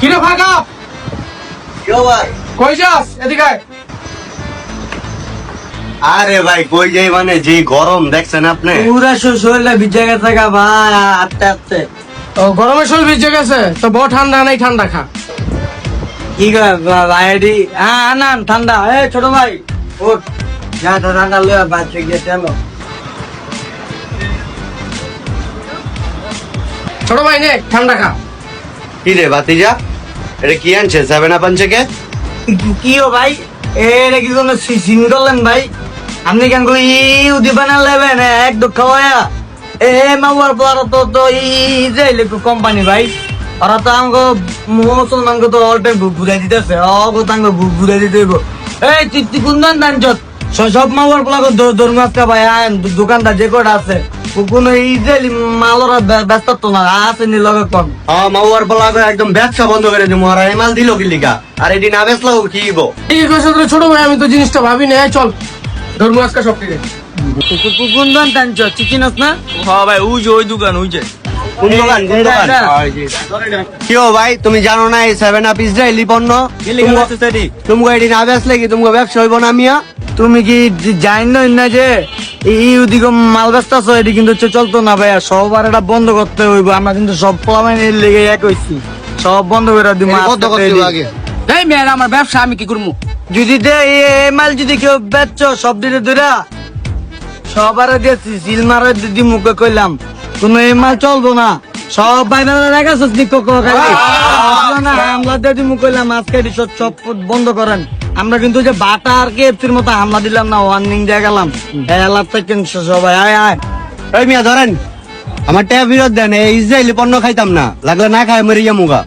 কিরে ফাঁকা ভাই কই যাস? এদিকে আয়। আরে ভাই কই যাই মানে যে গরম দেখছেন আপনি পুরা শরীরটা ভিজে গেছে গা ভাই, আস্তে আস্তে। ও গরমে শরীর ভিজে গেছে তো বড় ঠান্ডা নাই, ঠান্ডা খা। কি করে ভাই এডি? হ্যাঁ না ঠান্ডা। এ ছোট ভাই ওঠ, যা ঠান্ডা লয়ে বাচ্চা গিয়ে চলো। ছোট ভাই নে ঠান্ডা খা। কি রে বাতিজা, এটা কি আনছে 7 আপ আনছে কে? কি ও ভাই, এটা কি কোনো সিন করলেন ভাই? আপনি কেন কই উদি বানা লেবেন এক দুঃখ হয়া? এ মাওয়ার পর তো ইসরায়েল কোম্পানি ভাই, ওরা তো আমাকে মুসলমানকে তো অল টাইম ঘুরাই দিতেছে, অগো তাঙ্গ ঘুরাই দিতে হইব। এই চিত্তি কুন্দন দানচত সব মাওয়ার পোলাকে ধর্ম একটা ভাই দোকানদার যে কটা আছে কোনো ইসরায়েলি মালরা ব্যস্ত তো না আছে নি লগে কম। মাওয়ার বলা একদম ব্যবসা বন্ধ করে দিমু। আর এই মাল দিল কি লিগা? আর এটি না বেচলো কি হইব? ঠিক আছে ছোট ভাই, আমি তো জিনিসটা ভাবি না। চল ধর্ম আজকে সব থেকে কুন্দন দানচত চিচিনস না? হ্যাঁ ভাই, ওই দোকান ওই যে কোন দোকান কোন দোকান? কি ও ভাই, তুমি জানো না এই 7 আপ ইসরায়েলি পণ্য? তুমি এটি না বেচলে কি তোমার ব্যবসা হইব না মিয়া? তুমি কি জানো না যে ইহুদি মাল ব্যস্ত আছো? এটি কিন্তু চলতো না ভাইয়া, সবার এটা বন্ধ করতে হইব। আমরা কিন্তু সব প্লামের লেগে এক হইছি, সব বন্ধ করে দিব। কত করতে আগে এই মেয়ের আমার ব্যবসা, আমি কি করবো? যদি দে এই মাল যদি কেউ বেচছ সব দিনে ধরা সবার দিয়েছি সিল মারা দিদি মুখে কইলাম কোনো এই মাল চলবো না। সব বাইরে রেখেছিস হামলা দিয়ে মুখ কইলাম আজকে এটি সব বন্ধ করেন। আমরা কিন্তু যে বাটা আর কেএফসির মতো হামলা দিলাম না, ওয়ার্নিং দিয়ে গেলাম। এলার থেকে সবাই আয় আয়। এই মিয়া ধরেন আমার ট্যাব বিরোধ দেন, এই ইসরায়েলি পণ্য খাইতাম না, লাগলে না খাই মরিয়া মুগা।